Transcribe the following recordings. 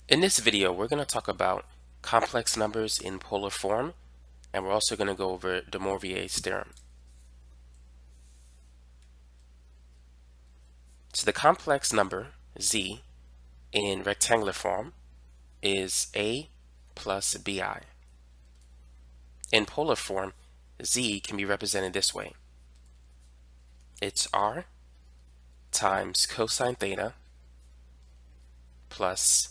In this video, we're going to talk about complex numbers in polar form, and we're also going to go over de Moivre's theorem. So the complex number z in rectangular form is a plus bi. In polar form, z can be represented this way. It's r times cosine theta plus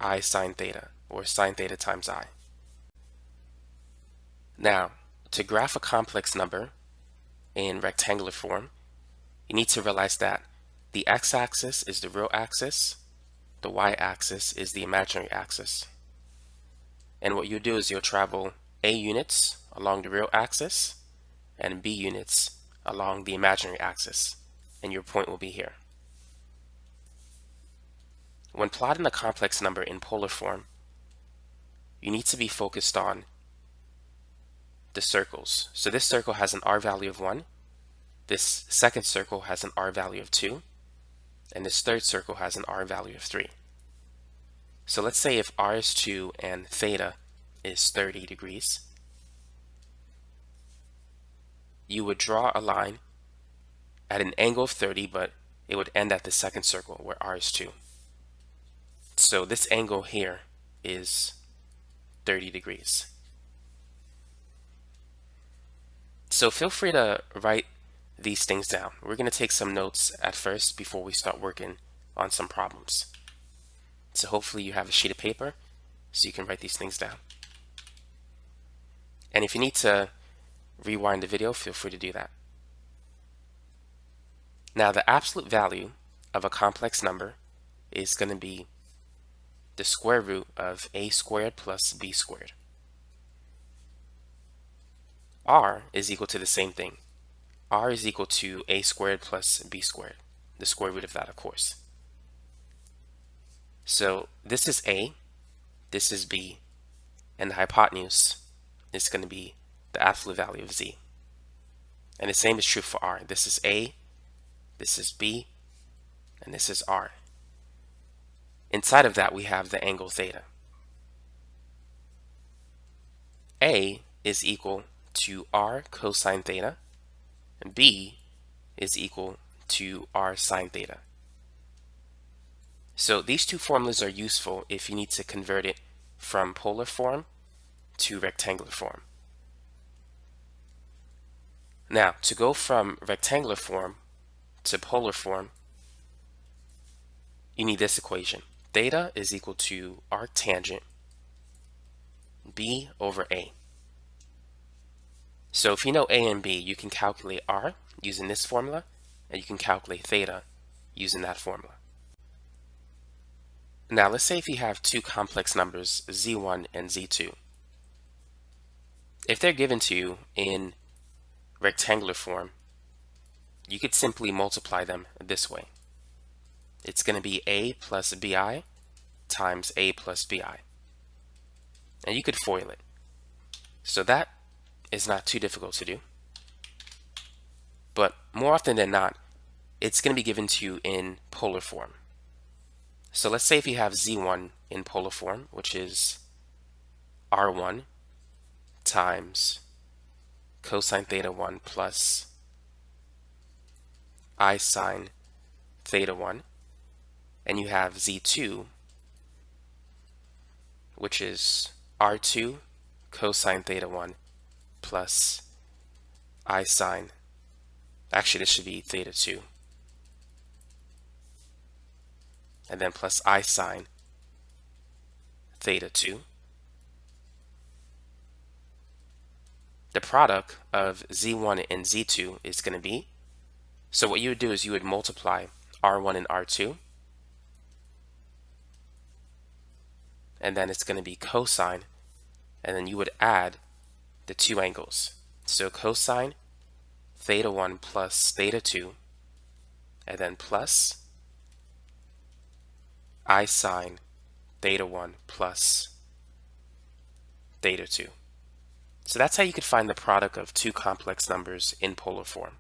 I sine theta, or sine theta times I. Now, to graph a complex number in rectangular form, you need to realize that the x-axis is the real axis, the y-axis is the imaginary axis. And what you'll do is you'll travel a units along the real axis and b units along the imaginary axis, and your point will be here. When plotting a complex number in polar form, you need to be focused on the circles. So this circle has an r value of 1, this second circle has an r value of 2, and this third circle has an r value of 3. So let's say if r is 2 and theta is 30 degrees, you would draw a line at an angle of 30, but it would end at the second circle where r is 2. So this angle here is 30 degrees. So feel free to write these things down. We're going to take some notes at first before we start working on some problems. So hopefully you have a sheet of paper so you can write these things down. And if you need to rewind the video, feel free to do that. Now the absolute value of a complex number is going to be the square root of a squared plus b squared. R is equal to the same thing. R is equal to a squared plus b squared, the square root of that, of course. So this is a, this is b, and the hypotenuse is going to be the absolute value of z. And the same is true for r. This is a, this is b, and this is r. Inside of that we have the angle theta. A is equal to r cosine theta, and b is equal to r sine theta. So these two formulas are useful if you need to convert it from polar form to rectangular form. Now, to go from rectangular form to polar form, you need this equation. Theta is equal to arctangent b over a. So if you know a and b, you can calculate r using this formula, and you can calculate theta using that formula. Now let's say if you have two complex numbers, z1 and z2. If they're given to you in rectangular form, you could simply multiply them this way. It's going to be a plus bi times a plus bi. And you could FOIL it. So that is not too difficult to do. But more often than not, it's going to be given to you in polar form. So let's say if you have z1 in polar form, which is r1 times cosine theta 1 plus I sine theta 1, and you have z2, which is r2 cosine theta 1 plus I sine, actually this should be theta 2, and then plus I sine theta 2. The product of z1 and z2 is going to be, so what you would do is you would multiply r1 and r2, and then it's going to be cosine, and then you would add the two angles. So cosine theta 1 plus theta 2, and then plus I sine theta 1 plus theta 2. So that's how you could find the product of two complex numbers in polar form.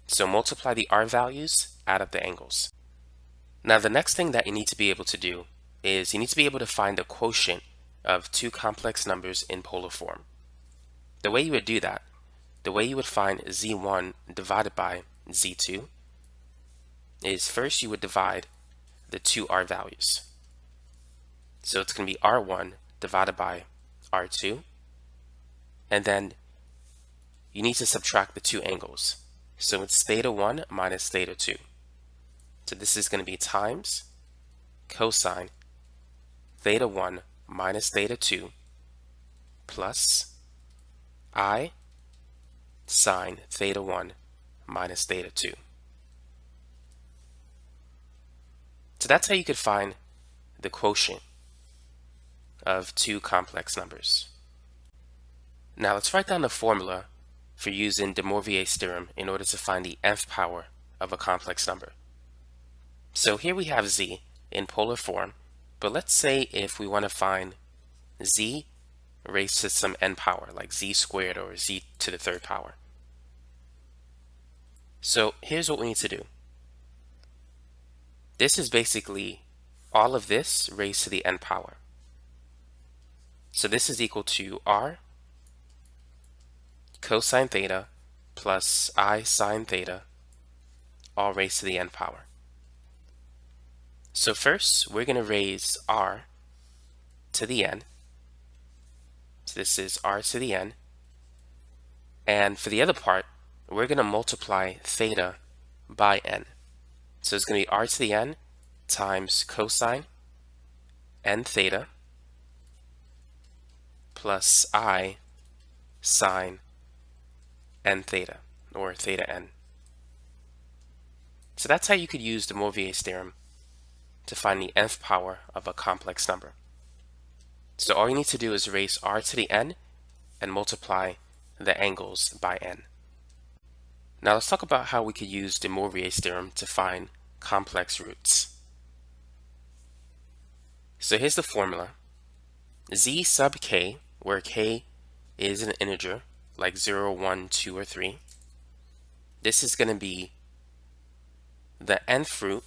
So multiply the r values, add up the angles. Now the next thing that you need to be able to do is you need to be able to find the quotient of two complex numbers in polar form. The way you would do that, the way you would find z1 divided by z2 is first you would divide the two r values. So it's going to be r1 divided by r2, and then you need to subtract the two angles. So it's theta1 minus theta2. So this is going to be times cosine theta1 minus theta2 plus I sine theta1 minus theta2. So that's how you could find the quotient of two complex numbers. Now let's write down the formula for using de Moivre's theorem in order to find the nth power of a complex number. So here we have z in polar form, but let's say if we want to find z raised to some n power, like z squared or z to the third power. So here's what we need to do. This is basically all of this raised to the n power. So this is equal to r cosine theta plus I sine theta, all raised to the n power. So first, we're going to raise r to the n. So this is r to the n. And for the other part, we're going to multiply theta by n. So it's going to be r to the n times cosine n theta plus I sine n theta, or theta n. So that's how you could use de Moivre's theorem to find the nth power of a complex number. So all you need to do is raise r to the n and multiply the angles by n. Now let's talk about how we could use de Moivre's theorem to find complex roots. So here's the formula. Z sub k, where k is an integer, like 0, 1, 2, or 3. This is going to be the nth root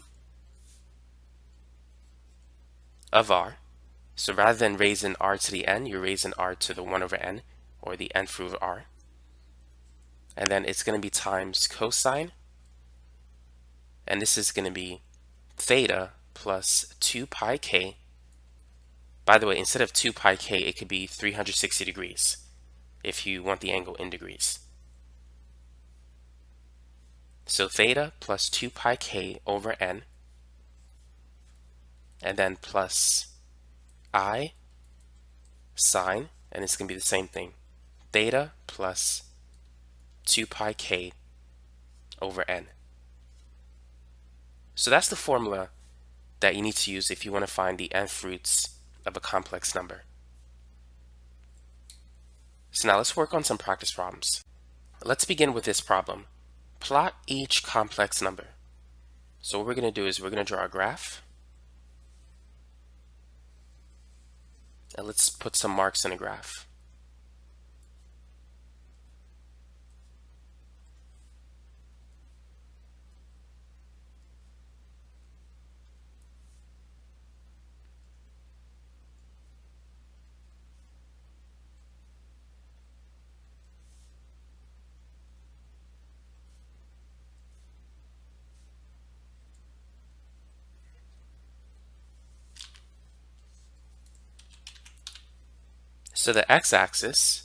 of r. So rather than raising r to the n, you're raising r to the 1 over n, or the nth root of r. And then it's going to be times cosine, and this is going to be theta plus 2 pi k. By the way, instead of 2 pi k, it could be 360 degrees if you want the angle in degrees. So theta plus 2 pi k over n, and then plus I sine, and it's going to be the same thing, theta plus 2 pi k over n. So that's the formula that you need to use if you want to find the nth roots of a complex number. So now let's work on some practice problems. Let's begin with this problem. Plot each complex number. So what we're going to do is we're going to draw a graph. And let's put some marks in the graph. So the x-axis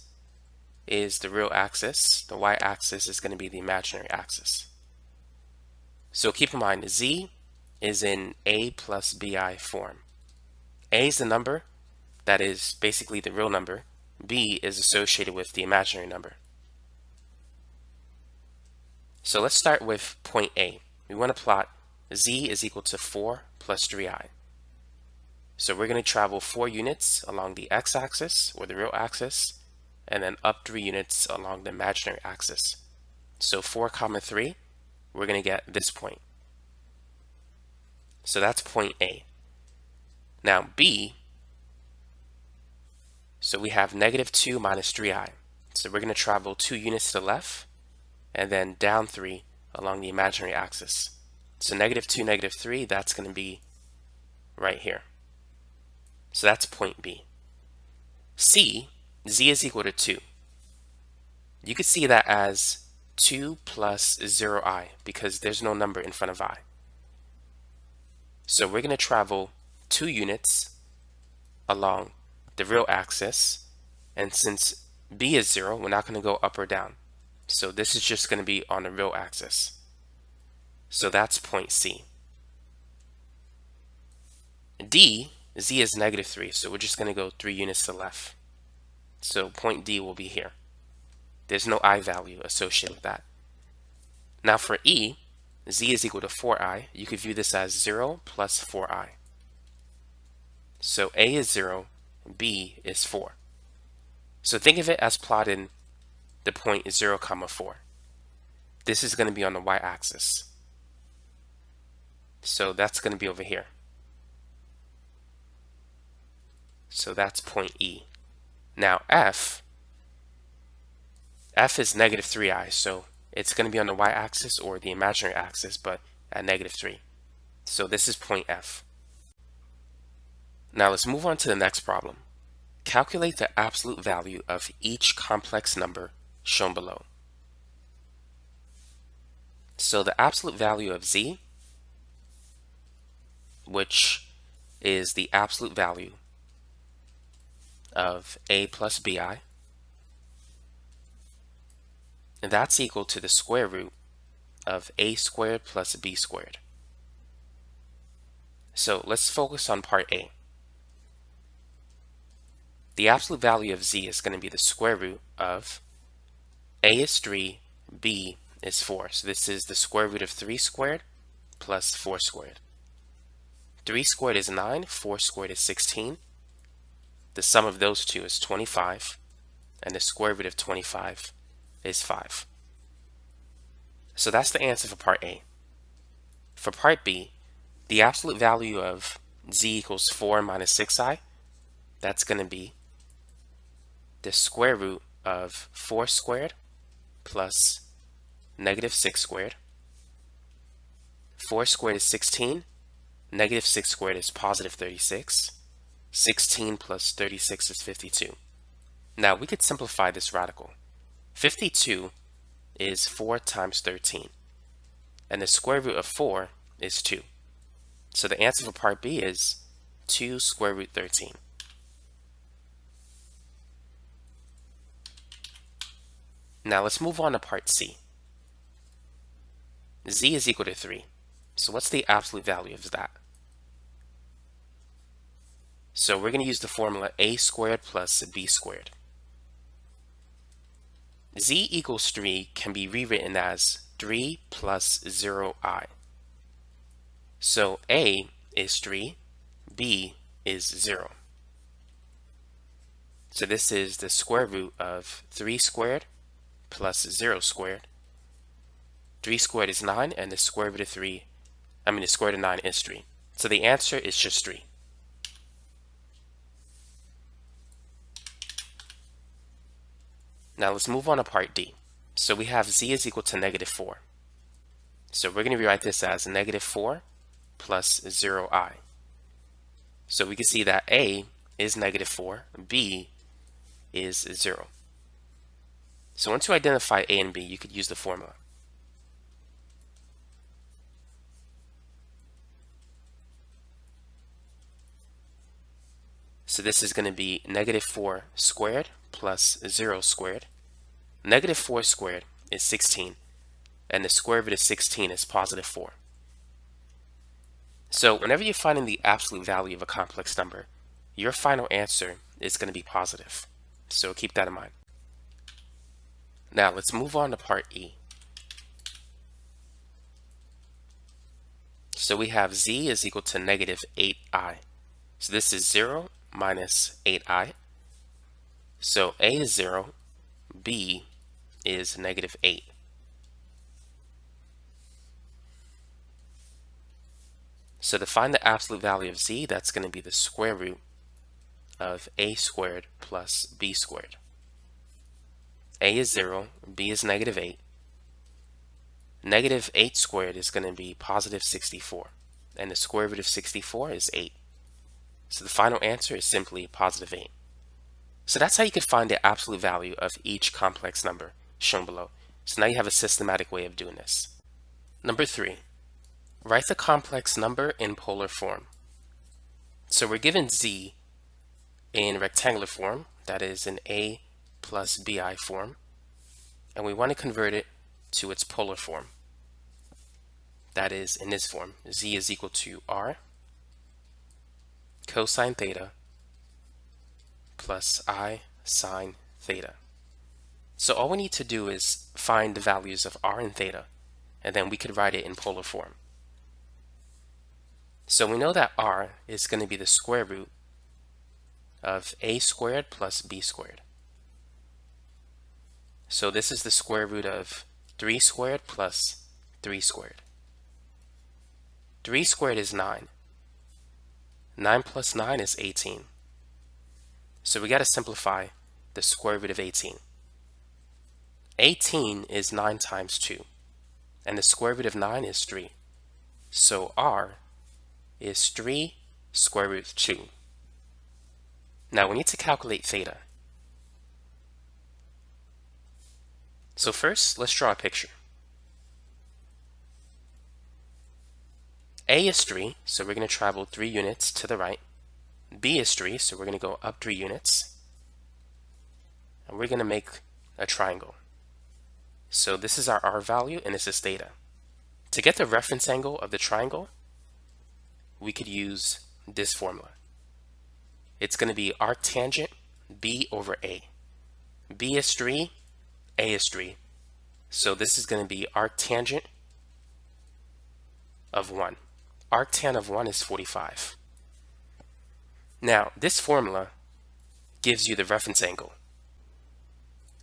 is the real axis. The y-axis is going to be the imaginary axis. So keep in mind, z is in a plus bi form. A is the number that is basically the real number. B is associated with the imaginary number. So let's start with point A. We want to plot z is equal to 4 plus 3i. So we're going to travel 4 units along the x-axis, or the real axis, and then up 3 units along the imaginary axis. So 4 comma 3, we're going to get this point. So that's point A. Now B, so we have negative 2 minus 3i. So we're going to travel 2 units to the left, and then down 3 along the imaginary axis. So -2, -3, that's going to be right here. So that's point B. C, z is equal to 2. You could see that as 2 plus 0i because there's no number in front of I. So we're going to travel 2 units along the real axis, and since b is 0, we're not going to go up or down. So this is just going to be on the real axis. So that's point C. D, z is -3, so we're just going to go 3 units to the left. So point D will be here. There's no I value associated with that. Now for E, z is equal to 4i. You could view this as 0 plus 4i. So A is 0, B is 4. So think of it as plotting the point 0, 4. This is going to be on the y-axis. So that's going to be over here. So that's point E. Now F is -3i, so it's going to be on the y-axis or the imaginary axis, but at -3. So this is point F. Now let's move on to the next problem. Calculate the absolute value of each complex number shown below. So the absolute value of z, which is the absolute value of a plus bi, and that's equal to the square root of a squared plus b squared. So let's focus on part A. The absolute value of z is going to be the square root of a is 3, b is 4. So this is the square root of 3 squared plus 4 squared. 3 squared is 9, 4 squared is 16. The sum of those two is 25, and the square root of 25 is 5. So that's the answer for part A. For part B, the absolute value of z equals 4 minus 6i, that's going to be the square root of 4 squared plus -6 squared. 4 squared is 16, -6 squared is positive 36. 16 plus 36 is 52. Now we could simplify this radical. 52 is 4 times 13, and the square root of 4 is 2. So the answer for part B is 2 square root 13. Now let's move on to part C. Z is equal to 3. So what's the absolute value of that? So we're going to use the formula a squared plus b squared. Z equals 3 can be rewritten as 3 plus 0i. So a is 3, b is 0. So this is the square root of 3 squared plus 0 squared. 3 squared is 9, and the square root of the square root of 9 is 3. So the answer is just 3. Now let's move on to part D. So we have z is equal to -4. So we're going to rewrite this as -4 plus 0i. So we can see that a is -4, b is 0. So once you identify a and b, you could use the formula. So this is going to be -4 squared plus 0 squared. -4 squared is 16, and the square root of 16 is positive 4. So whenever you're finding the absolute value of a complex number, your final answer is going to be positive. So keep that in mind. Now let's move on to part E. So we have z is equal to -8i. So this is 0 minus 8i. So a is 0, b is -8. So to find the absolute value of z, that's going to be the square root of a squared plus b squared. A is 0, b is -8. Negative 8 squared is going to be positive 64. And the square root of 64 is 8. So the final answer is simply positive 8. So that's how you could find the absolute value of each complex number shown below. So now you have a systematic way of doing this. Number 3, write the complex number in polar form. So we're given z in rectangular form, that is in a plus bi form, and we want to convert it to its polar form. That is in this form, z is equal to r cosine theta plus I sine theta. So all we need to do is find the values of r and theta, and then we could write it in polar form. So we know that r is going to be the square root of a squared plus b squared. So this is the square root of 3 squared plus 3 squared. 3 squared is 9. 9 plus 9 is 18. So we got to simplify the square root of 18. 18 is 9 times 2, and the square root of 9 is 3. So r is 3 square root of 2. Now we need to calculate theta. So first, let's draw a picture. A is 3, so we're going to travel 3 units to the right. B is 3, so we're going to go up 3 units. And we're going to make a triangle. So this is our r value, and this is theta. To get the reference angle of the triangle, we could use this formula. It's going to be arctangent b over a. B is 3, a is 3. So this is going to be arctangent of 1. Arctan of 1 is 45. Now, this formula gives you the reference angle.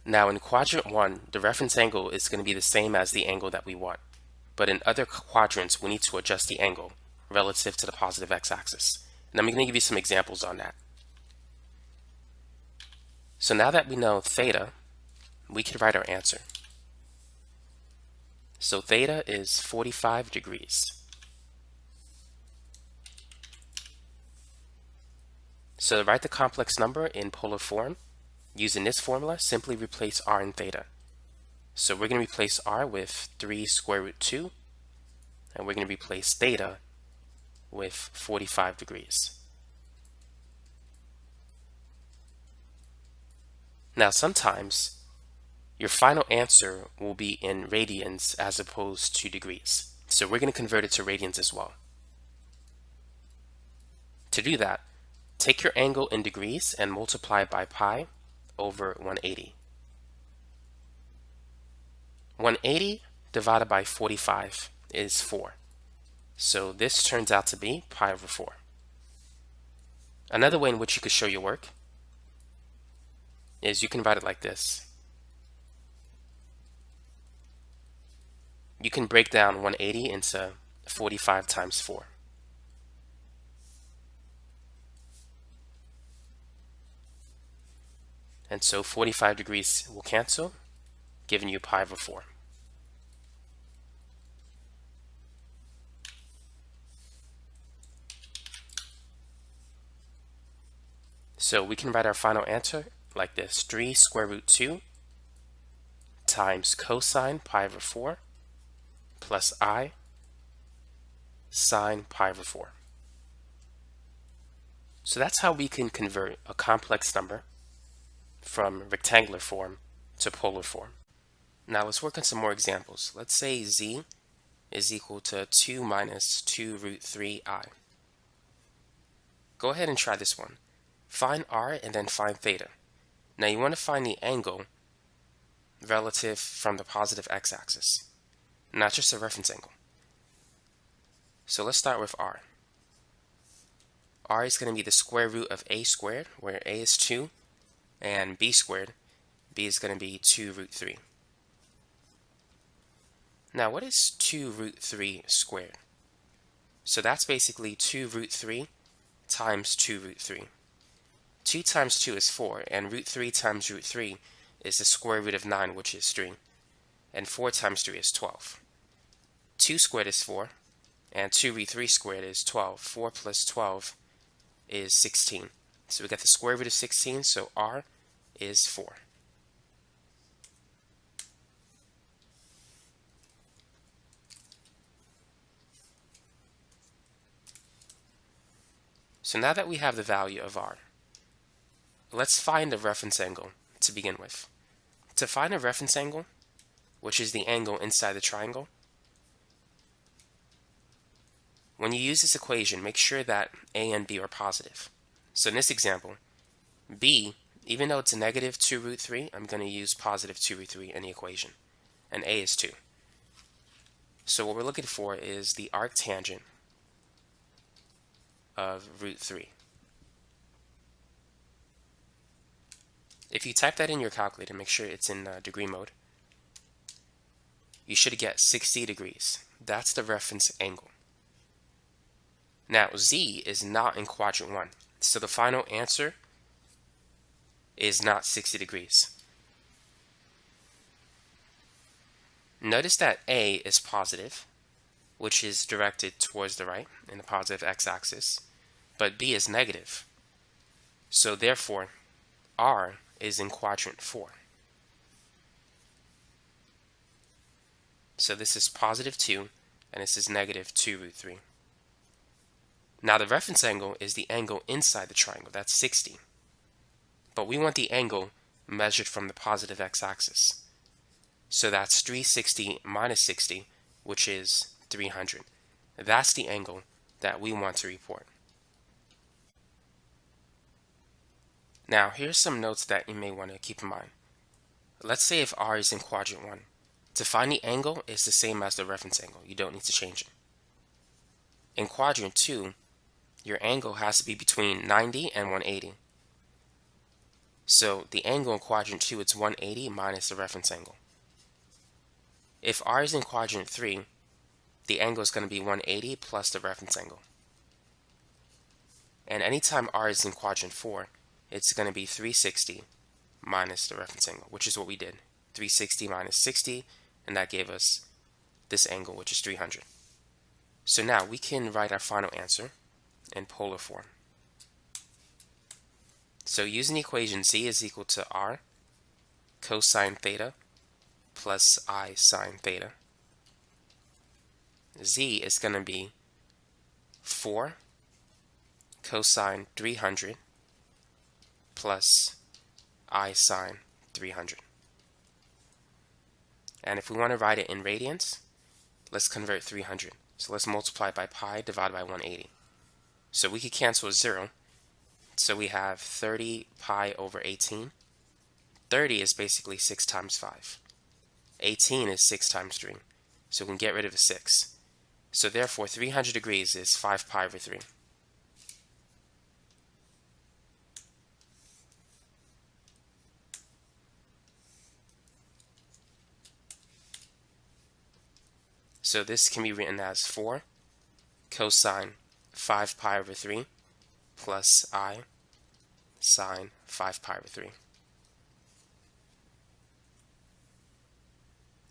Now, in quadrant 1, the reference angle is going to be the same as the angle that we want. But in other quadrants, we need to adjust the angle relative to the positive x-axis. And I'm going to give you some examples on that. So now that we know theta, we can write our answer. So theta is 45 degrees. So to write the complex number in polar form, using this formula, simply replace r and theta. So we're going to replace r with 3 square root 2, and we're going to replace theta with 45 degrees. Now sometimes your final answer will be in radians as opposed to degrees. So we're going to convert it to radians as well. To do that, take your angle in degrees and multiply by pi over 180. 180 divided by 45 is 4. So this turns out to be pi over 4. Another way in which you could show your work is you can write it like this. You can break down 180 into 45 times 4. And so 45 degrees will cancel, giving you pi over 4. So we can write our final answer like this: 3 square root 2 times cosine pi over 4 plus I sine pi over 4. So that's how we can convert a complex number from rectangular form to polar form. Now let's work on some more examples. Let's say z is equal to 2 minus 2 root 3i. Go ahead and try this one. Find r and then find theta. Now you want to find the angle relative from the positive x-axis, not just a reference angle. So let's start with r. R is going to be the square root of a squared, where a is 2, and b squared, b is going to be 2 root 3. Now what is 2 root 3 squared? So that's basically 2 root 3 times 2 root 3. 2 times 2 is 4, and root 3 times root 3 is the square root of 9, which is 3. And 4 times 3 is 12. 2 squared is 4, and 2 root 3 squared is 12. 4 plus 12 is 16. So we got the square root of 16, so r is 4. So now that we have the value of r, let's find the reference angle to begin with. To find a reference angle, which is the angle inside the triangle, when you use this equation, make sure that a and b are positive. So in this example, b, even though it's a negative 2 root 3, I'm going to use positive 2 root 3 in the equation, and a is 2. So what we're looking for is the arctangent of root 3. If you type that in your calculator, make sure it's in degree mode, you should get 60 degrees. That's the reference angle. Now, z is not in quadrant 1, so the final answer is not 60 degrees. Notice that a is positive, which is directed towards the right in the positive x-axis, but b is negative. So therefore, r is in quadrant 4. So this is positive 2, and this is negative 2 root 3. Now the reference angle is the angle inside the triangle, that's 60. But we want the angle measured from the positive x-axis. So that's 360 minus 60, which is 300. That's the angle that we want to report. Now here's some notes that you may want to keep in mind. Let's say if r is in quadrant 1. To find the angle, it's the same as the reference angle. You don't need to change it. In quadrant 2, your angle has to be between 90 and 180. So the angle in quadrant 2 is 180 minus the reference angle. If r is in quadrant 3, the angle is going to be 180 plus the reference angle. And anytime r is in quadrant 4, it's going to be 360 minus the reference angle, which is what we did. 360 minus 60, and that gave us this angle, which is 300. So now we can write our final answer in polar form. So using the equation, z is equal to r cosine theta plus I sine theta. Z is going to be 4 cosine 300 plus I sine 300. And if we want to write it in radians, let's convert 300. So let's multiply by pi divided by 180. So we could cancel a 0. So we have 30 pi over 18. 30 is basically 6 times 5. 18 is 6 times 3. So we can get rid of a 6. So therefore 300 degrees is 5 pi over 3. So this can be written as 4 cosine 5 pi over 3 plus I sine 5 pi over 3.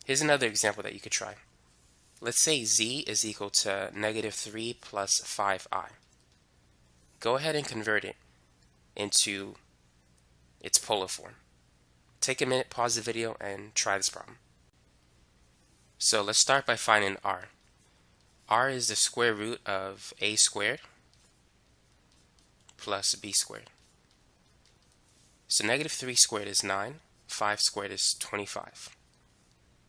Here's another example that you could try. Let's say z is equal to negative 3 plus 5i. Go ahead and convert it into its polar form. Take a minute, pause the video, and try this problem. So let's start by finding r. R is the square root of a squared plus b squared. So negative 3 squared is 9, 5 squared is 25.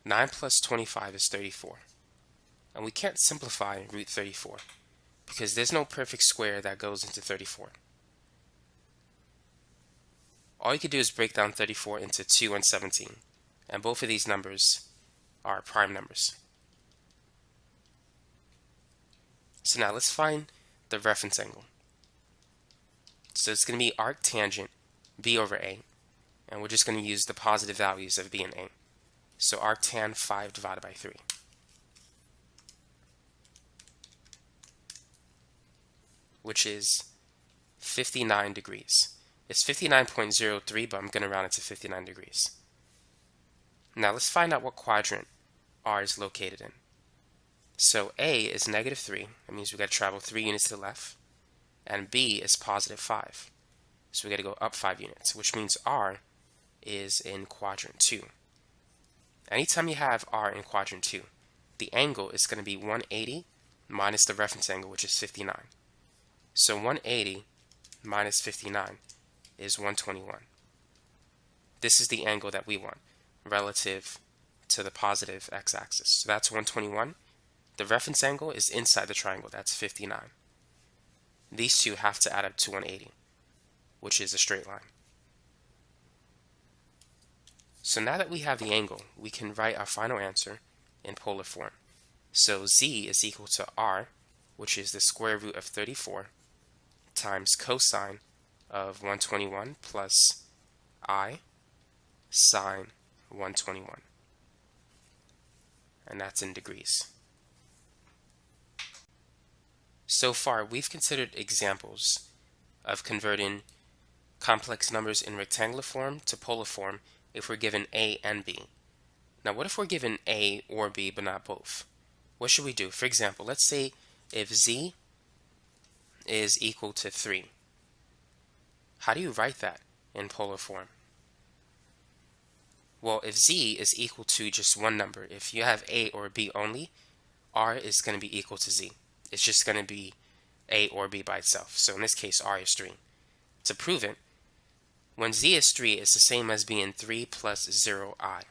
9 plus 25 is 34. And we can't simplify root 34 because there's no perfect square that goes into 34. All you could do is break down 34 into 2 and 17, and both of these numbers are prime numbers. So now let's find the reference angle. So it's going to be arctangent b over a, and we're just going to use the positive values of b and a. So arctan 5 divided by 3. Which is 59 degrees. It's 59.03, but I'm going to round it to 59 degrees. Now let's find out what quadrant r is located in. So A is negative 3. That means we got to travel 3 units to the left. And B is positive 5. So we got to go up 5 units, which means R is in quadrant 2. Anytime you have R in quadrant 2, the angle is going to be 180 minus the reference angle, which is 59. So 180 minus 59 is 121. This is the angle that we want relative to the positive x-axis. So that's 121. The reference angle is inside the triangle. That's 59. These two have to add up to 180, which is a straight line. So now that we have the angle, we can write our final answer in polar form. So z is equal to r, which is the square root of 34, times cosine of 121 plus I sine 121. And that's in degrees. So far, we've considered examples of converting complex numbers in rectangular form to polar form if we're given a and b. Now, what if we're given a or b but not both? What should we do? For example, let's say if z is equal to 3. How do you write that in polar form? Well, if z is equal to just one number, if you have a or b only, r is going to be equal to z. It's just going to be a or b by itself. So in this case, r is 3. To prove it, when z is 3, it's the same as being 3 plus 0i.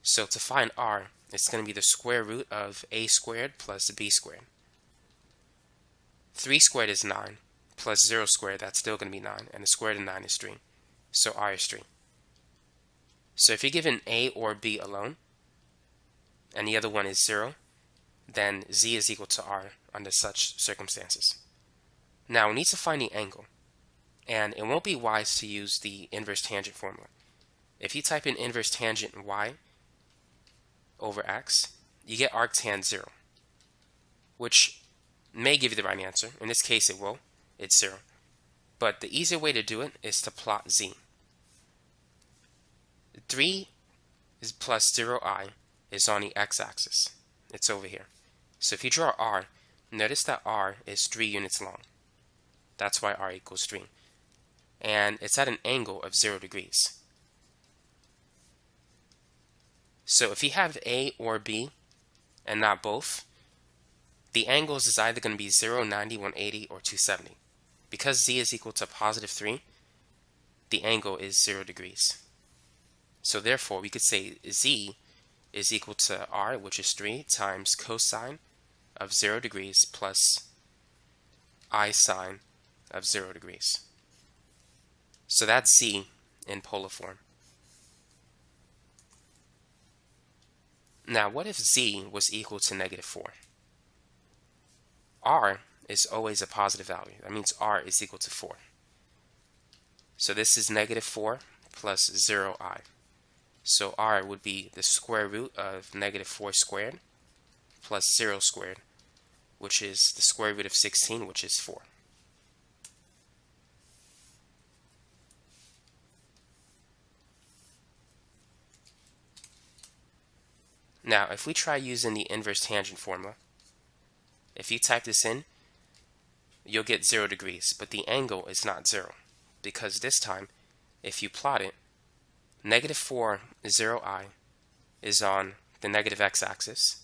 So to find r, it's going to be the square root of a squared plus b squared. 3 squared is 9, plus 0 squared, that's still going to be 9, and the square root of 9 is 3. So r is 3. So if you're given a or b alone, and the other one is 0, then z is equal to r under such circumstances. Now we need to find the angle, and it won't be wise to use the inverse tangent formula. If you type in inverse tangent y over x, you get arctan 0, which may give you the right answer. In this case it will, it's 0. But the easier way to do it is to plot z. 3 is plus 0i is on the x-axis. It's over here. So if you draw r, notice that r is 3 units long. That's why r equals 3. And it's at an angle of 0 degrees. So if you have a or b and not both, the angles is either going to be 0, 90, 180, or 270. Because z is equal to positive 3, the angle is 0 degrees. So therefore, we could say z is equal to r, which is 3, times cosine of 0 degrees plus I sine of 0 degrees. So that's z in polar form. Now, what if z was equal to negative 4? R is always a positive value. That means r is equal to 4. So this is negative 4 plus 0i. So r would be the square root of negative 4 squared plus 0 squared, which is the square root of 16, which is 4. Now, if we try using the inverse tangent formula, if you type this in, you'll get 0 degrees, but the angle is not 0, because this time, if you plot it, negative 4, 0i is on the negative x-axis.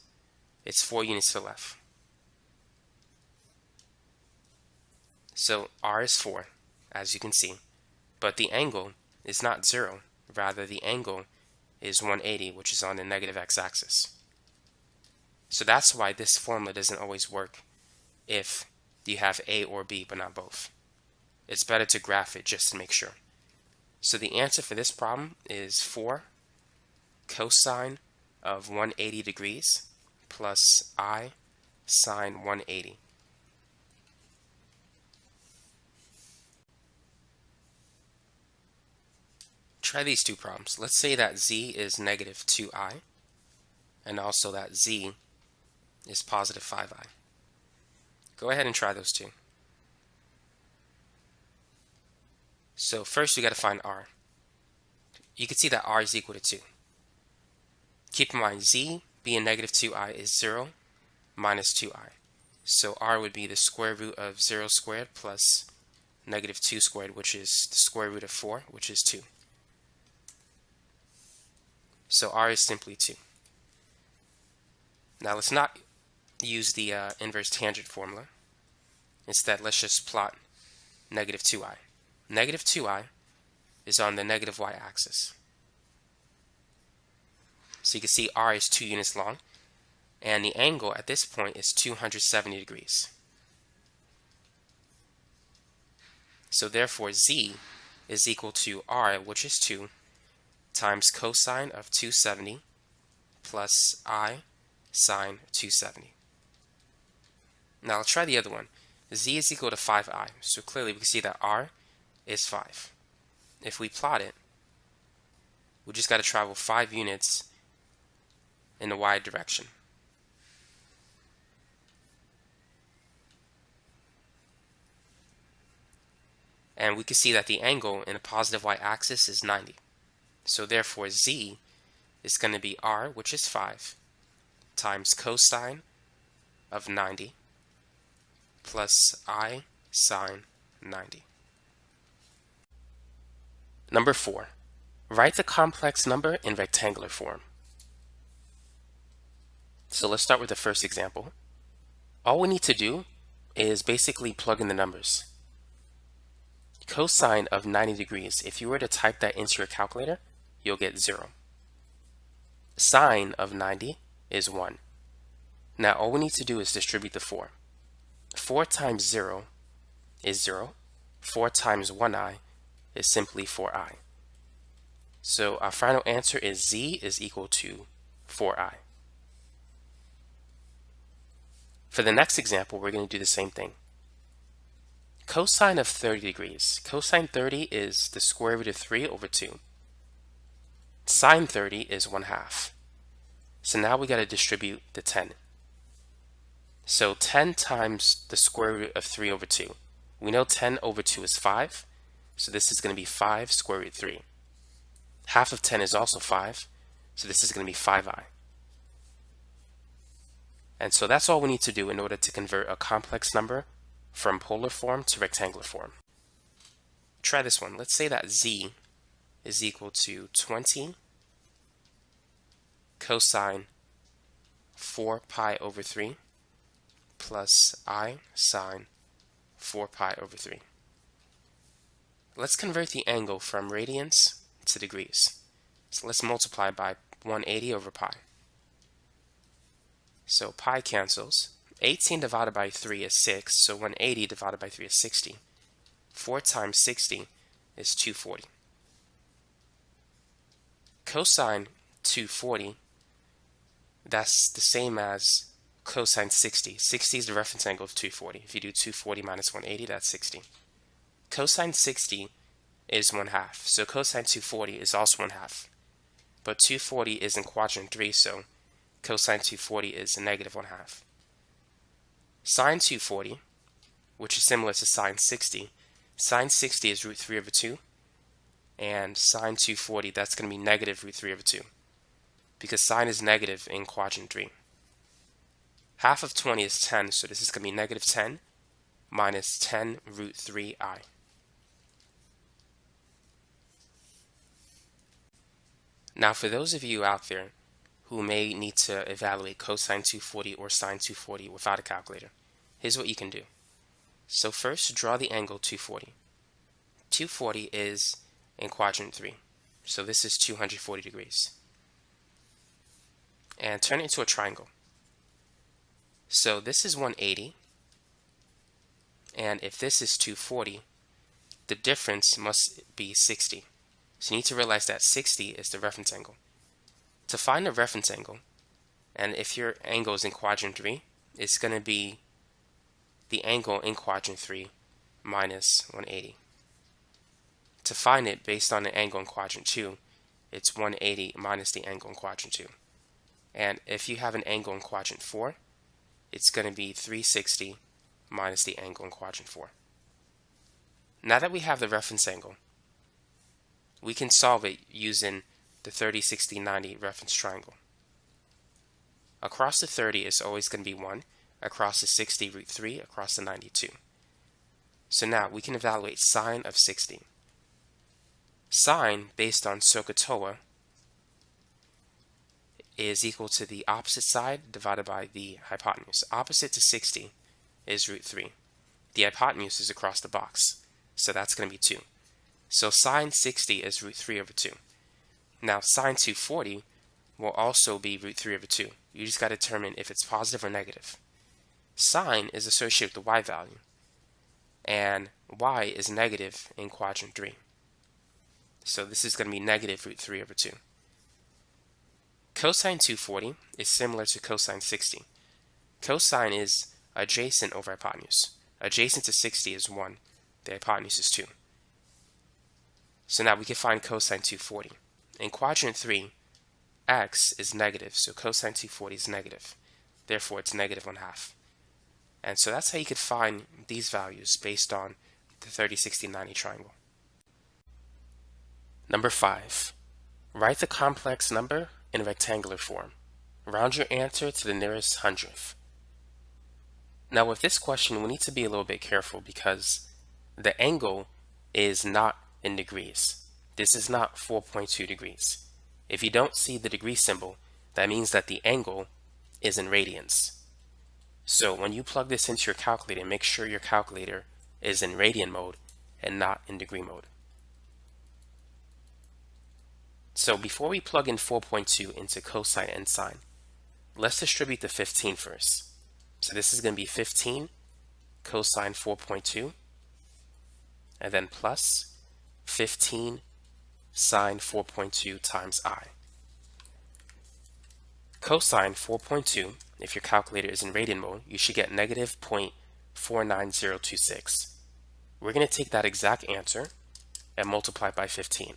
It's 4 units to the left. So r is 4, as you can see, but the angle is not 0. Rather, the angle is 180, which is on the negative x-axis. So that's why this formula doesn't always work if you have a or b but not both. It's better to graph it just to make sure. So the answer for this problem is 4 cosine of 180 degrees plus I sine 180. Try these two problems. Let's say that z is negative 2i, and also that z is positive 5i. Go ahead and try those two. So first we got to find r. You can see that r is equal to 2. Keep in mind, z being negative 2i is 0, minus 2i. So r would be the square root of 0 squared plus negative 2 squared, which is the square root of 4, which is 2. So r is simply 2. Now let's not use the inverse tangent formula. Instead, let's just plot negative 2i. Negative 2i is on the negative y-axis. So you can see r is 2 units long, and the angle at this point is 270 degrees. So therefore z is equal to r, which is 2, times cosine of 270 plus I sine 270. Now let's try the other one. Z is equal to 5i. So clearly we can see that r is 5. If we plot it, we just got to travel 5 units in the y direction. And we can see that the angle in the positive y-axis is 90. So therefore z is going to be r, which is 5, times cosine of 90 plus I sine 90. Number 4. Write the complex number in rectangular form. So let's start with the first example. All we need to do is basically plug in the numbers. Cosine of 90 degrees, if you were to type that into your calculator, you'll get 0. Sine of 90 is 1. Now all we need to do is distribute the 4. 4 times 0 is 0. 4 times 1i is simply 4i. So our final answer is z is equal to 4i. For the next example, we're going to do the same thing. Cosine of 30 degrees. Cosine 30 is the square root of 3 over 2. Sine 30 is 1/2. So now we got to distribute the 10. So 10 times the square root of 3 over 2. We know 10 over 2 is 5. So this is going to be 5 square root 3. Half of 10 is also 5. So this is going to be 5i. And so that's all we need to do in order to convert a complex number from polar form to rectangular form. Try this one. Let's say that z is equal to 20 cosine 4 pi over 3 plus I sine 4 pi over 3. Let's convert the angle from radians to degrees. So let's multiply by 180 over pi. So pi cancels. 18 divided by 3 is 6, so 180 divided by 3 is 60. 4 times 60 is 240. Cosine 240, that's the same as cosine 60. 60 is the reference angle of 240. If you do 240 minus 180, that's 60. Cosine 60 is 1/2, so cosine 240 is also 1/2. But 240 is in quadrant 3, so cosine 240 is a negative 1/2. Sine 240, which is similar to sine 60, sine 60 is root 3 over 2, and sine 240, that's going to be negative root 3 over 2, because sine is negative in quadrant 3. Half of 20 is 10, so this is going to be negative 10 minus 10 root 3i. Now for those of you out there who may need to evaluate cosine 240 or sine 240 without a calculator, here's what you can do. So first, draw the angle 240. 240 is in quadrant 3, so this is 240 degrees. And turn it into a triangle. So this is 180, and if this is 240, the difference must be 60. So you need to realize that 60 is the reference angle. To find the reference angle, and if your angle is in quadrant 3, it's going to be the angle in quadrant 3 minus 180. To find it based on the angle in quadrant 2, it's 180 minus the angle in quadrant 2. And if you have an angle in quadrant 4, it's going to be 360 minus the angle in quadrant 4. Now that we have the reference angle, we can solve it using the 30, 60, 90 reference triangle. Across the 30 is always going to be 1. Across the 60, root 3. Across the 92. So now we can evaluate sine of 60. Sine, based on SOHCAHTOA, is equal to the opposite side divided by the hypotenuse. Opposite to 60 is root 3. The hypotenuse is across the box, so that's going to be 2. So sine 60 is root 3 over 2. Now sine 240 will also be root 3 over 2. You just got to determine if it's positive or negative. Sine is associated with the y value, and y is negative in quadrant 3. So this is going to be negative root 3 over 2. Cosine 240 is similar to cosine 60. Cosine is adjacent over hypotenuse. Adjacent to 60 is 1. The hypotenuse is 2. So now we can find cosine 240. In quadrant 3, x is negative, so cosine 240 is negative. Therefore, it's negative 1/2. And so that's how you could find these values based on the 30, 60, 90 triangle. Number 5. Write the complex number in rectangular form. Round your answer to the nearest hundredth. Now with this question, we need to be a little bit careful because the angle is not in degrees. This is not 4.2 degrees. If you don't see the degree symbol, that means that the angle is in radians. So when you plug this into your calculator, make sure your calculator is in radian mode and not in degree mode. So before we plug in 4.2 into cosine and sine, let's distribute the 15 first. So this is going to be 15 cosine 4.2, and then plus 15 sine 4.2 times I. Cosine 4.2, if your calculator is in radian mode, you should get negative 0.49026. We're going to take that exact answer and multiply it by 15.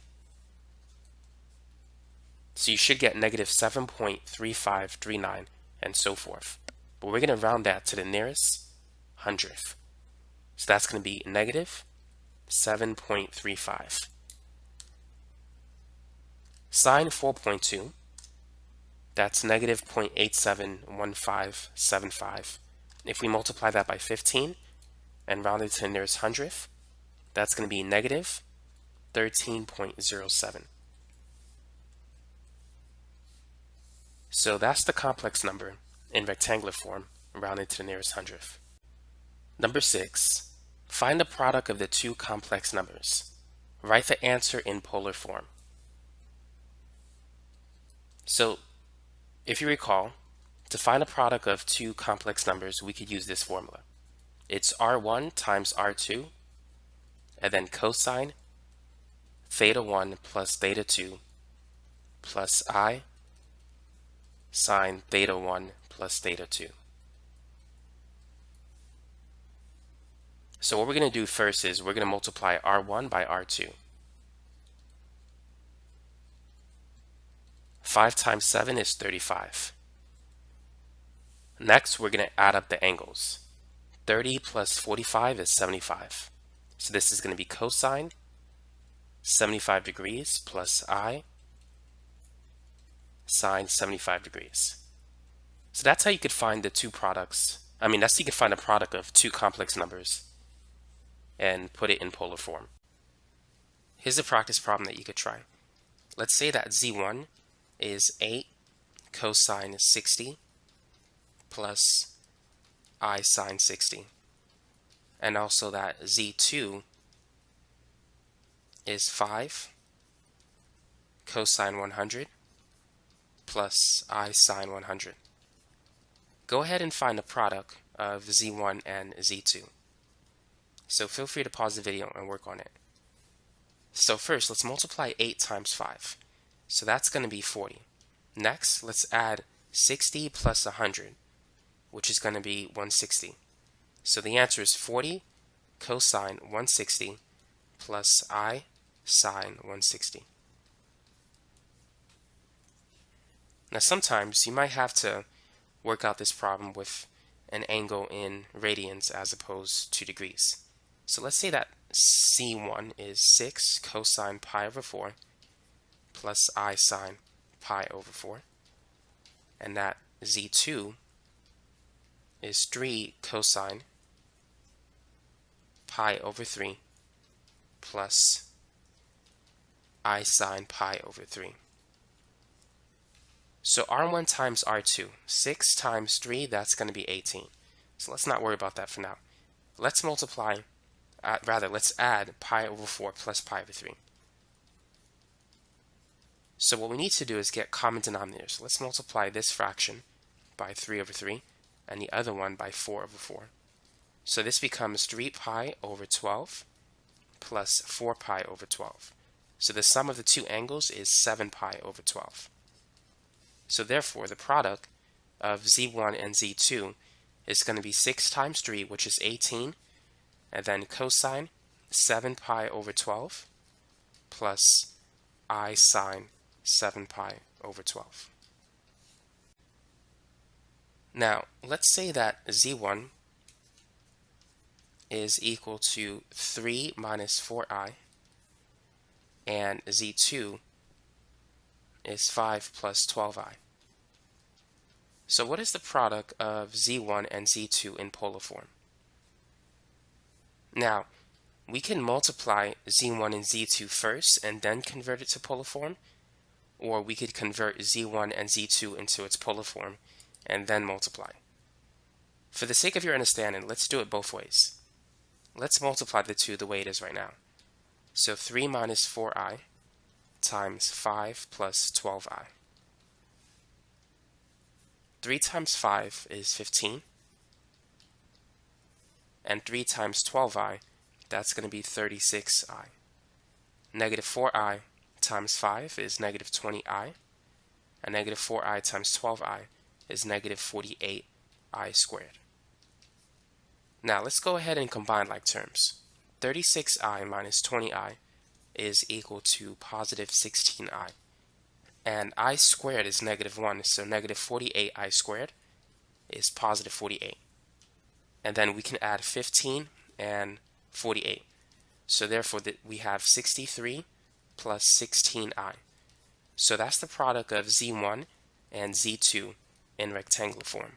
So you should get negative 7.3539 and so forth. But we're going to round that to the nearest hundredth. So that's going to be negative 7.35. Sine 4.2, that's negative 0.871575. If we multiply that by 15 and round it to the nearest hundredth, that's going to be negative 13.07. So that's the complex number in rectangular form, rounded to the nearest hundredth. Number 6, find the product of the two complex numbers. Write the answer in polar form. So if you recall, to find the product of two complex numbers, we could use this formula. It's R1 times R2, and then cosine theta 1 plus theta 2 plus I sine theta 1 plus theta 2. So what we're going to do first is we're going to multiply R1 by R2. 5 times 7 is 35. Next, we're going to add up the angles. 30 plus 45 is 75. So this is going to be cosine 75 degrees plus I sine 75 degrees. So that's how you could find the two products. That's how you could find a product of two complex numbers and put it in polar form. Here's a practice problem that you could try. Let's say that Z1 is 8 cosine 60 plus I sine 60. And also that Z2 is 5 cosine 100 plus I sine 100. Go ahead and find the product of Z1 and Z2. So feel free to pause the video and work on it. So first, let's multiply 8 times 5. So that's going to be 40. Next, let's add 60 plus 100, which is going to be 160. So the answer is 40 cosine 160 plus I sine 160. Now sometimes you might have to work out this problem with an angle in radians as opposed to degrees. So let's say that C1 is 6 cosine pi over 4 plus I sine pi over 4. And that z2 is 3 cosine pi over 3 plus I sine pi over 3. So R1 times R2, 6 times 3, that's going to be 18. So let's not worry about that for now. Let's multiply, let's add pi over 4 plus pi over 3. So what we need to do is get common denominators. Let's multiply this fraction by 3 over 3 and the other one by 4 over 4. So this becomes 3 pi over 12 plus 4 pi over 12. So the sum of the two angles is 7 pi over 12. So therefore, the product of z1 and z2 is going to be 6 times 3, which is 18, and then cosine 7 pi over 12 plus I sine 7 pi over 12. Now, let's say that z1 is equal to 3 minus 4i, and z2 is 5 plus 12i. So what is the product of z1 and z2 in polar form? Now, we can multiply z1 and z2 first and then convert it to polar form, or we could convert z1 and z2 into its polar form and then multiply. For the sake of your understanding, let's do it both ways. Let's multiply the two the way it is right now. So 3 minus 4i times 5 plus 12i. 3 times 5 is 15. And 3 times 12i, that's going to be 36i. Negative 4i times 5 is negative 20i. And negative 4i times 12i is negative 48i squared. Now let's go ahead and combine like terms. 36i minus 20i is equal to positive 16i. And I squared is negative 1, so negative 48i squared is positive 48. And then we can add 15 and 48. So therefore we have 63 plus 16i. So that's the product of z1 and z2 in rectangular form.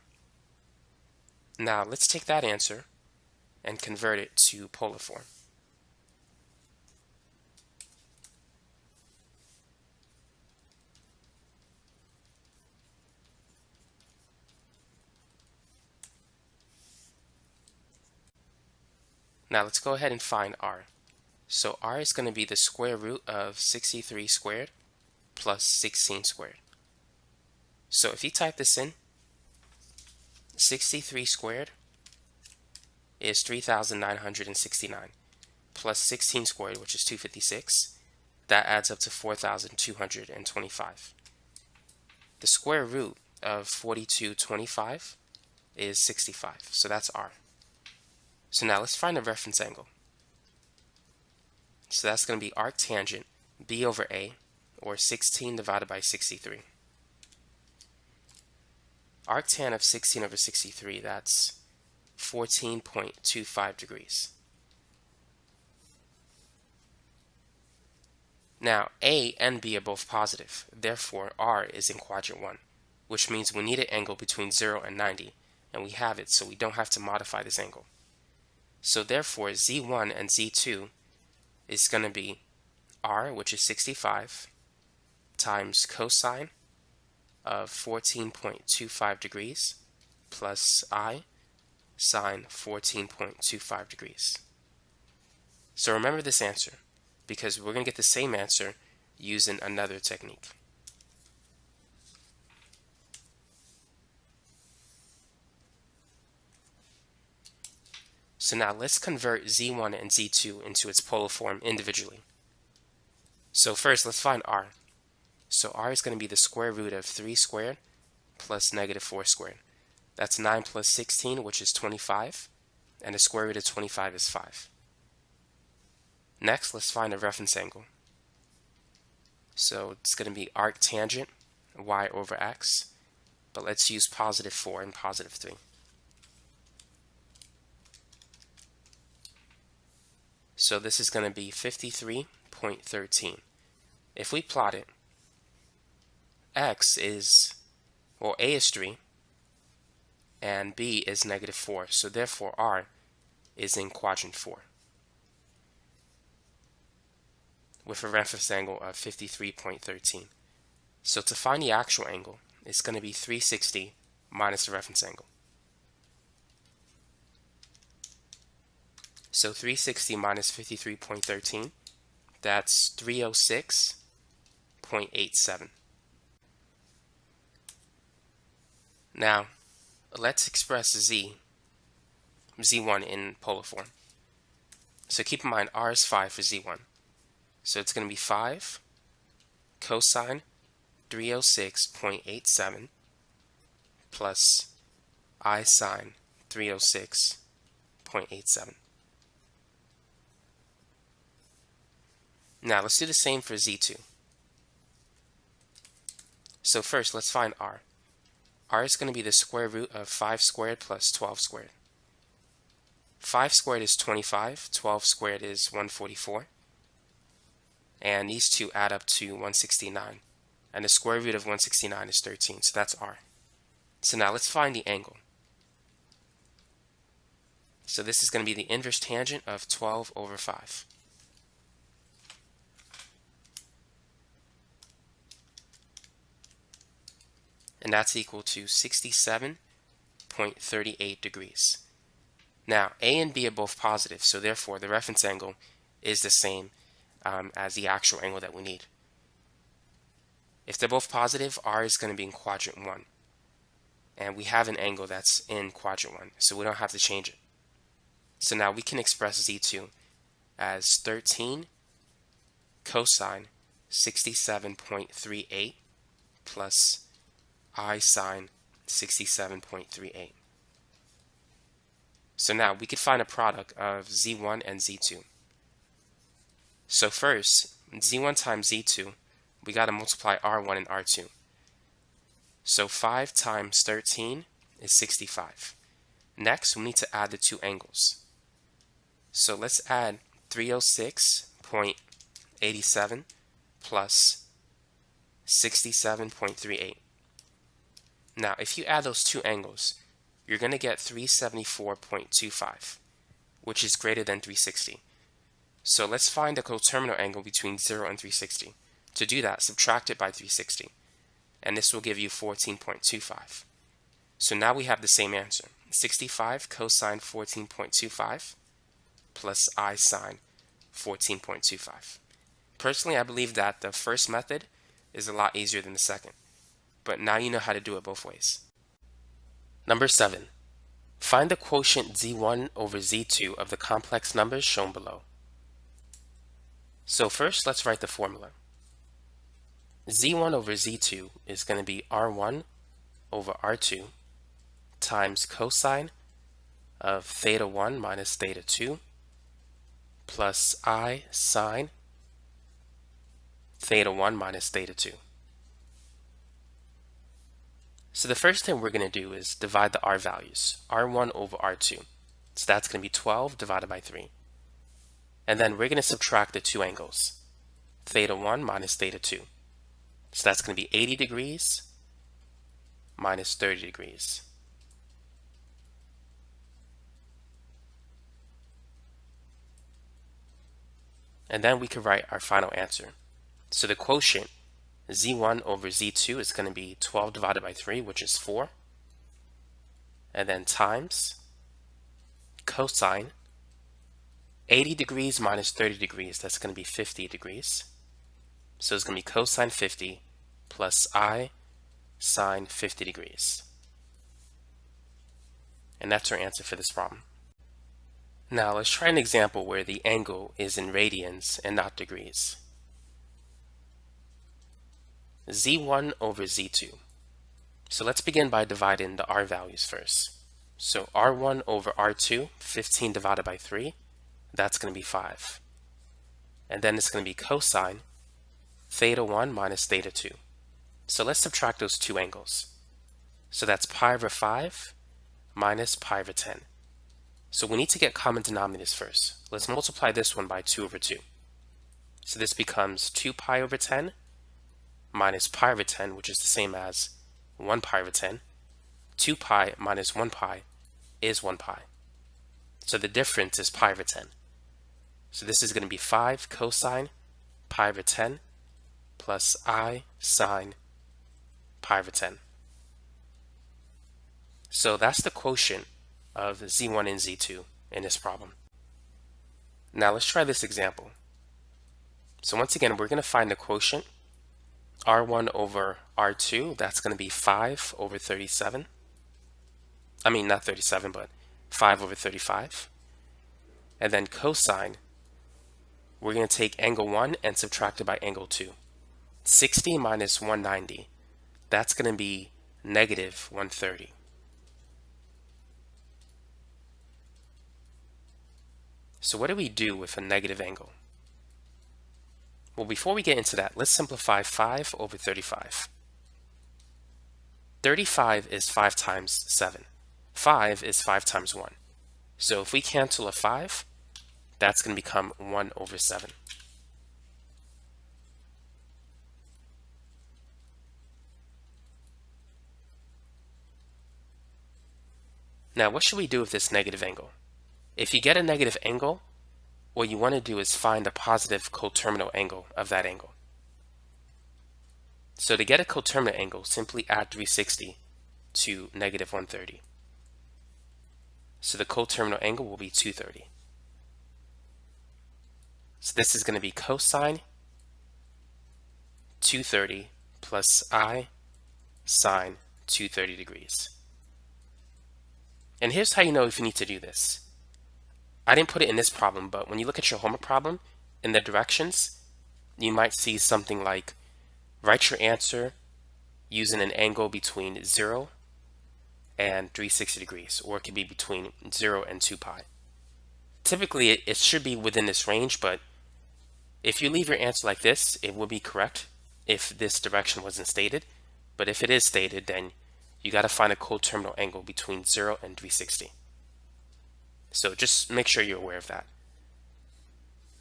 Now let's take that answer and convert it to polar form. Now let's go ahead and find r. So r is going to be the square root of 63 squared plus 16 squared. So if you type this in, 63 squared is 3,969 plus 16 squared, which is 256. That adds up to 4,225. The square root of 4225 is 65. So that's r. So now let's find a reference angle. So that's going to be arctangent b over a, or 16 divided by 63. Arctan of 16 over 63, that's 14.25 degrees. Now, a and b are both positive. Therefore, r is in quadrant 1, which means we need an angle between 0 and 90, and we have it, so we don't have to modify this angle. So therefore, z1 and z2 is going to be r, which is 65, times cosine of 14.25 degrees plus I sine 14.25 degrees. So remember this answer, because we're going to get the same answer using another technique. So now let's convert z1 and z2 into its polar form individually. So first let's find r. So r is going to be the square root of 3 squared plus negative 4 squared. That's 9 plus 16, which is 25, and the square root of 25 is 5. Next, let's find a reference angle. So it's going to be arctangent y over x, but let's use positive 4 and positive 3. So this is going to be 53.13. If we plot it, x is, well, a is 3, and B is -4. So therefore R is in quadrant 4 with a reference angle of 53.13. So to find the actual angle, it's going to be 360 minus the reference angle. So 360 minus 53.13, that's 306.87. Now, let's express Z1 in polar form. So keep in mind R is 5 for Z1. So it's going to be 5 cosine 306.87 plus I sine 306.87. Now let's do the same for Z2. So first let's find R. R is going to be the square root of 5 squared plus 12 squared. 5 squared is 25, 12 squared is 144. And these two add up to 169. And the square root of 169 is 13, so that's R. So now let's find the angle. So this is going to be the inverse tangent of 12 over 5. And that's equal to 67.38 degrees. Now, A and B are both positive, so therefore the reference angle is the same as the actual angle that we need. If they're both positive, R is going to be in quadrant 1. And we have an angle that's in quadrant 1, so we don't have to change it. So now we can express Z2 as 13 cosine 67.38 plus I sine 67.38. So now we could find a product of Z1 and Z2. So first, Z1 times Z2, we got to multiply R1 and R2. So 5 times 13 is 65. Next, we need to add the two angles. So let's add 306.87 plus 67.38. Now, if you add those two angles, you're going to get 374.25, which is greater than 360. So let's find the coterminal angle between 0 and 360. To do that, subtract it by 360, and this will give you 14.25. So now we have the same answer, 65 cosine 14.25 plus I sine 14.25. Personally, I believe that the first method is a lot easier than the second, but now you know how to do it both ways. Number 7. Find the quotient Z1 over Z2 of the complex numbers shown below. So first, let's write the formula. Z1 over Z2 is going to be R1 over R2 times cosine of theta 1 minus theta 2 plus I sine theta 1 minus theta 2. So the first thing we're going to do is divide the R values, R1 over R2. So that's going to be 12 divided by 3. And then we're going to subtract the two angles, theta 1 minus theta 2. So that's going to be 80 degrees minus 30 degrees. And then we could write our final answer. So the quotient Z1 over Z2 is going to be 12 divided by 3, which is 4. And then times cosine 80 degrees minus 30 degrees, that's going to be 50 degrees. So it's going to be cosine 50 plus I sine 50 degrees. And that's our answer for this problem. Now let's try an example where the angle is in radians and not degrees. Z1 over Z2. So let's begin by dividing the R values first. So R1 over R2, 15 divided by 3, that's going to be 5. And then it's going to be cosine theta 1 minus theta 2. So let's subtract those two angles. So that's pi over 5 minus pi over 10. So we need to get common denominators first. Let's multiply this one by 2 over 2. So this becomes 2 pi over 10 minus pi over 10, which is the same as 1 pi over 10, 2 pi minus 1 pi is 1 pi. So the difference is pi over 10. So this is going to be 5 cosine pi over 10 plus I sine pi over 10. So that's the quotient of z1 and z2 in this problem. Now let's try this example. So once again, we're going to find the quotient, r1 over r2, that's going to be 5 over 37. I mean, not 37, but 5 over 35. And then cosine, we're going to take angle 1 and subtract it by angle 2. 60 minus 190, that's going to be negative 130. So what do we do with a negative angle? Well, before we get into that, let's simplify 5 over 35. 35 is 5 times 7. 5 is 5 times 1. So if we cancel a 5, that's going to become 1 over 7. Now, what should we do with this negative angle? If you get a negative angle, what you want to do is find a positive coterminal angle of that angle. So to get a coterminal angle, simply add 360 to negative 130. So the coterminal angle will be 230. So this is going to be cosine 230 plus I sine 230 degrees. And here's how you know if you need to do this. I didn't put it in this problem, but when you look at your homework problem, in the directions, you might see something like, write your answer using an angle between 0 and 360 degrees, or it could be between 0 and 2 pi. Typically, it should be within this range, but if you leave your answer like this, it will be correct if this direction wasn't stated. But if it is stated, then you got to find a coterminal angle between 0 and 360. So just make sure you're aware of that.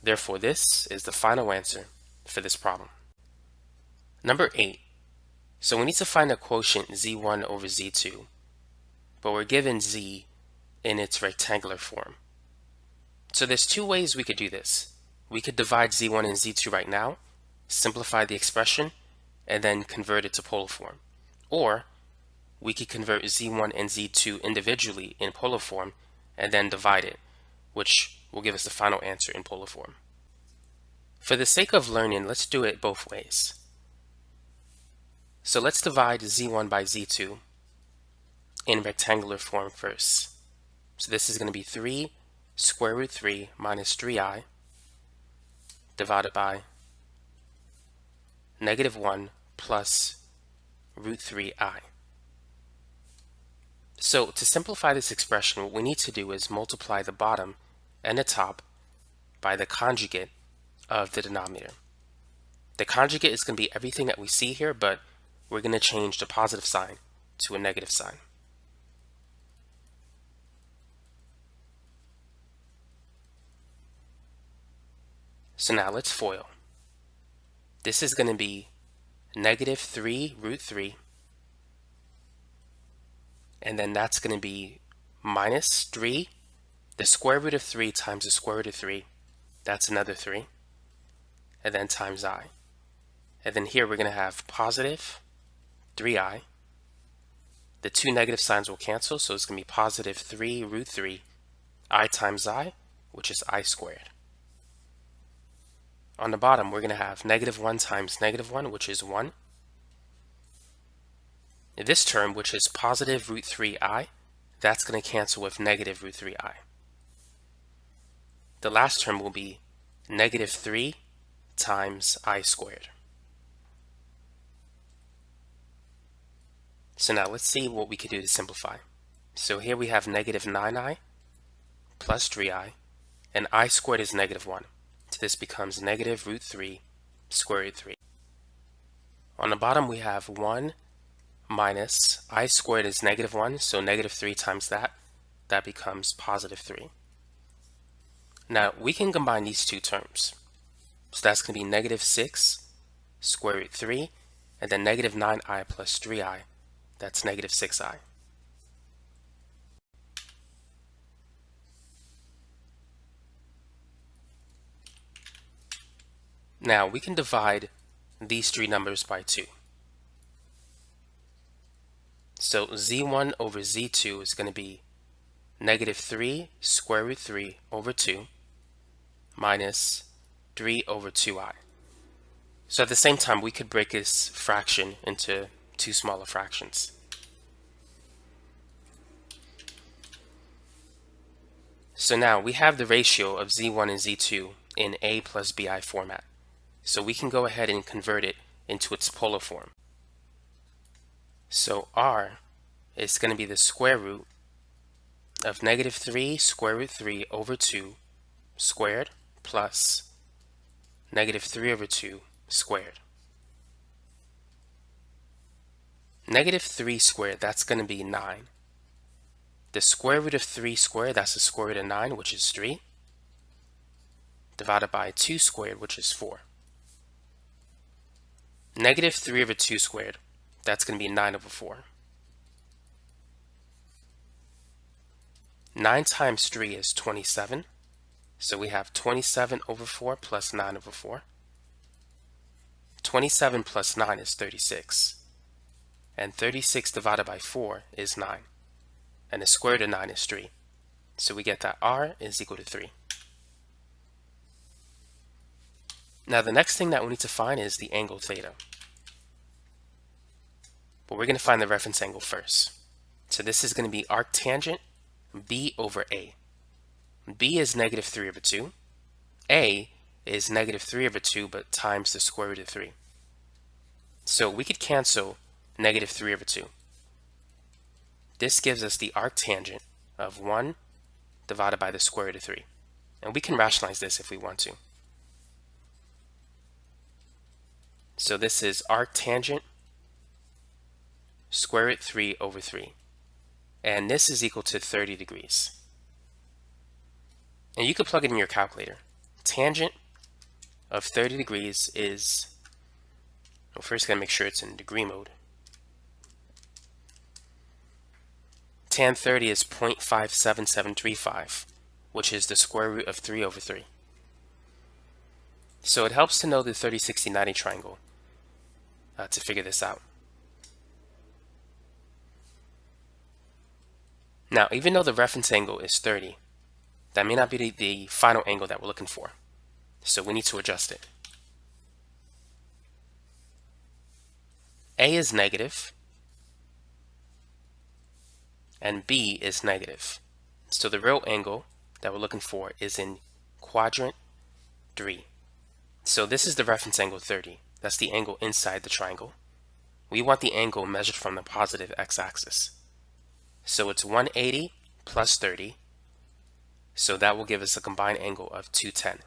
Therefore, this is the final answer for this problem. Number 8. So we need to find a quotient z1 over z2, but we're given z in its rectangular form. So there's two ways we could do this. We could divide z1 and z2 right now, simplify the expression, and then convert it to polar form. Or we could convert z1 and z2 individually in polar form and then divide it, which will give us the final answer in polar form. For the sake of learning, let's do it both ways. So let's divide z1 by z2 in rectangular form first. So this is going to be 3 square root 3 minus 3i divided by negative 1 plus root 3i. So to simplify this expression, what we need to do is multiply the bottom and the top by the conjugate of the denominator. The conjugate is going to be everything that we see here, but we're going to change the positive sign to a negative sign. So now let's FOIL. This is going to be negative 3 root 3, and then that's going to be minus 3, the square root of 3 times the square root of 3, that's another 3, and then times I. And then here we're going to have positive 3i. The two negative signs will cancel, so it's going to be positive 3 root 3 I times I, which is I squared. On the bottom, we're going to have negative 1 times negative 1, which is 1. This term, which is positive root 3i, that's going to cancel with negative root 3i. The last term will be negative 3 times I squared. So now let's see what we could do to simplify. So here we have negative 9i plus 3i, and I squared is negative 1. So this becomes negative root 3 square root 3. On the bottom we have 1 minus I squared is negative 1, so negative 3 times that becomes positive 3. Now we can combine these two terms. So that's going to be negative 6 square root 3, and then negative 9i plus 3i, that's negative 6i. Now we can divide these three numbers by 2. So z1 over z2 is going to be negative 3 square root 3 over 2 minus 3 over 2i. So at the same time, we could break this fraction into two smaller fractions. So now we have the ratio of z1 and z2 in a plus bi format. So we can go ahead and convert it into its polar form. So r is going to be the square root of negative 3 square root 3 over 2 squared plus negative 3 over 2 squared. Negative 3 squared, that's going to be 9. The square root of 3 squared, that's the square root of 9, which is 3, divided by 2 squared, which is 4. Negative 3 over 2 squared, that's going to be 9 over 4. 9 times 3 is 27. So we have 27 over 4 plus 9 over 4. 27 plus 9 is 36. And 36 divided by 4 is 9. And the square root of 9 is 3. So we get that r is equal to 3. Now the next thing that we need to find is the angle theta. But we're going to find the reference angle first. So this is going to be arctangent b over a. b is negative 3 over 2. A is negative 3 over 2, but times the square root of 3. So we could cancel negative 3 over 2. This gives us the arctangent of 1 divided by the square root of 3. And we can rationalize this if we want to. So this is arctangent square root 3 over 3. And this is equal to 30 degrees. And you could plug it in your calculator. Tangent of 30 degrees is, well, first gotta make sure it's in degree mode. Tan 30 is 0.57735, which is the square root of 3 over 3. So it helps to know the 30, 60, 90 triangle to figure this out. Now, even though the reference angle is 30, that may not be the final angle that we're looking for. So we need to adjust it. A is negative, and B is negative. So the real angle that we're looking for is in quadrant 3. So this is the reference angle 30. That's the angle inside the triangle. We want the angle measured from the positive x-axis. So it's 180 plus 30. So that will give us a combined angle of 210.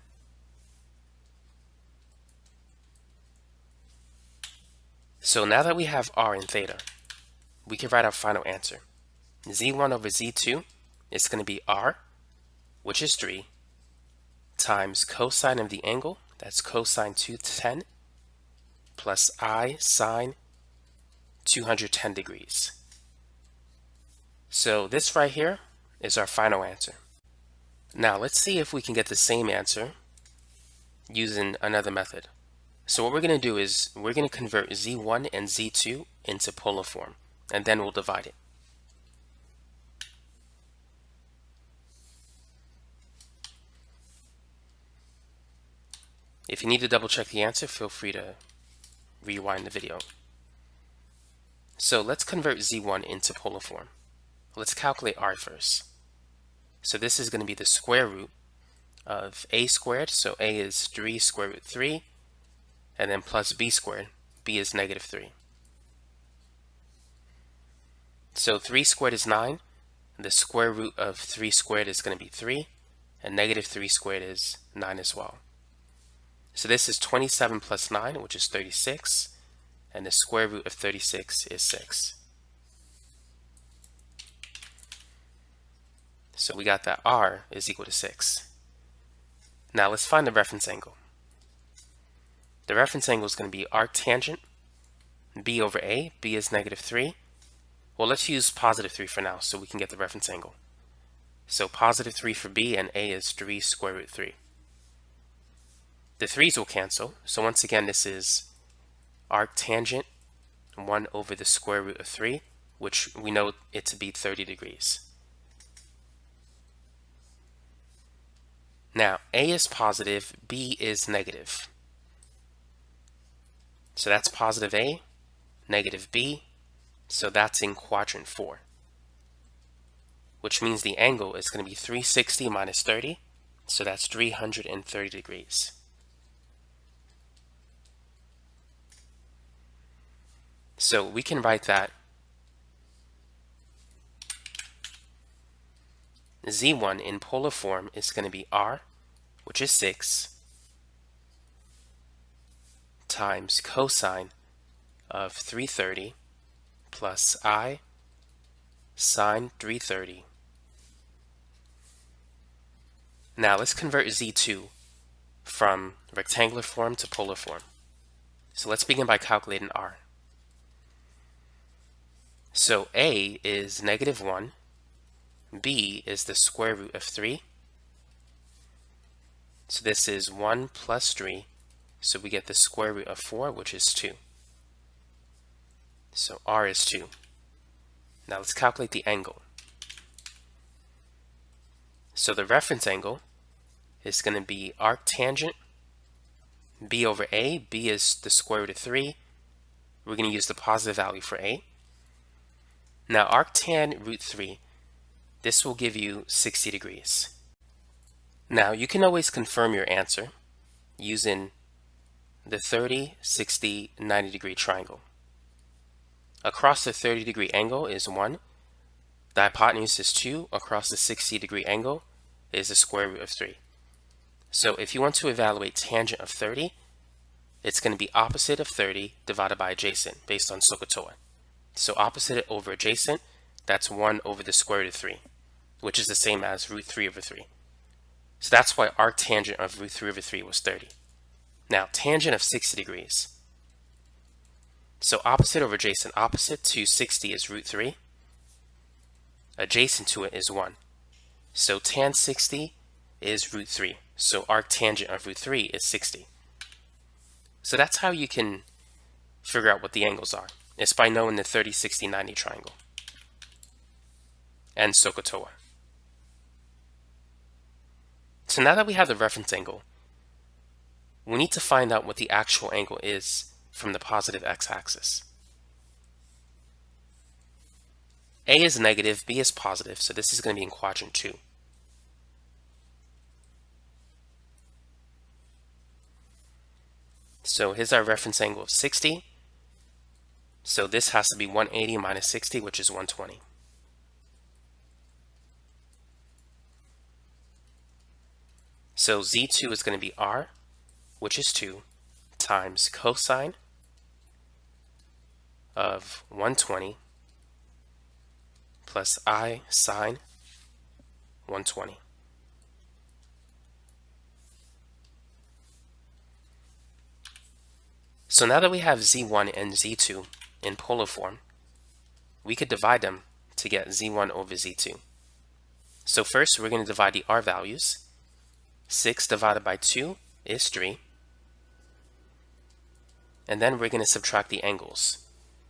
So now that we have r and theta, we can write our final answer. z1 over z2 is going to be r, which is 3, times cosine of the angle, that's cosine 210, plus I sine 210 degrees. So this right here is our final answer. Now let's see if we can get the same answer using another method. So what we're going to do is we're going to convert z1 and z2 into polar form, and then we'll divide it. If you need to double check the answer, feel free to rewind the video. So let's convert z1 into polar form. Let's calculate r first. So this is going to be the square root of a squared. So a is 3 square root 3, and then plus b squared. B is negative 3. So 3 squared is 9. The square root of 3 squared is going to be 3, and negative 3 squared is 9 as well. So this is 27 plus 9, which is 36, and the square root of 36 is 6. So we got that r is equal to 6. Now let's find the reference angle. The reference angle is going to be arctangent b over a. B is negative 3. Well, let's use positive 3 for now so we can get the reference angle. So positive 3 for b, and a is 3 square root 3. The 3's will cancel. So once again, this is arctangent 1 over the square root of 3, which we know it to be 30 degrees. Now, A is positive, B is negative. So that's positive A, negative B, so that's in quadrant 4. Which means the angle is going to be 360 minus 30, so that's 330 degrees. So we can write that Z1 in polar form is going to be R, which is 6, times cosine of 330 plus I sine 330. Now let's convert Z2 from rectangular form to polar form. So let's begin by calculating R. So A is negative 1, B is the square root of 3. So this is 1 plus 3, so we get the square root of 4, which is 2. So R is 2. Now let's calculate the angle. So the reference angle is going to be arctangent B over A. B is the square root of 3. We're going to use the positive value for A. Now arctan root 3, this will give you 60 degrees. Now you can always confirm your answer using the 30, 60, 90 degree triangle. Across the 30 degree angle is 1. The hypotenuse is 2. Across the 60 degree angle is the square root of 3. So if you want to evaluate tangent of 30, it's going to be opposite of 30 divided by adjacent based on SOHCAHTOA. So opposite over adjacent, that's 1 over the square root of 3, which is the same as root 3 over 3. So that's why arctangent of root 3 over 3 was 30. Now tangent of 60 degrees. So opposite over adjacent, opposite to 60 is root 3. Adjacent to it is 1. So tan 60 is root 3. So arctangent of root 3 is 60. So that's how you can figure out what the angles are. It's by knowing the 30, 60, 90 triangle and SOHCAHTOA. So now that we have the reference angle, we need to find out what the actual angle is from the positive x-axis. A is negative, B is positive, so this is going to be in quadrant 2. So here's our reference angle of 60. So this has to be 180 minus 60, which is 120. So Z2 is going to be R, which is 2, times cosine of 120 plus I sine 120. So now that we have Z1 and Z2 in polar form, we could divide them to get Z1 over Z2. So first we're going to divide the R values. 6 divided by 2 is 3. And then we're going to subtract the angles.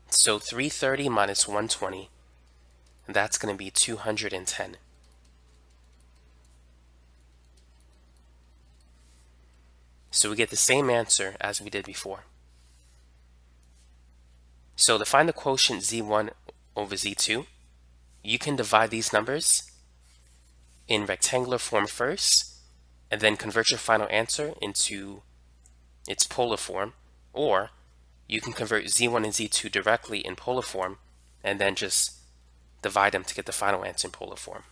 So 330 minus 120, that's going to be 210. So we get the same answer as we did before. So to find the quotient Z1 over Z2, you can divide these numbers in rectangular form first, and then convert your final answer into its polar form, or you can convert Z1 and Z2 directly in polar form, and then just divide them to get the final answer in polar form.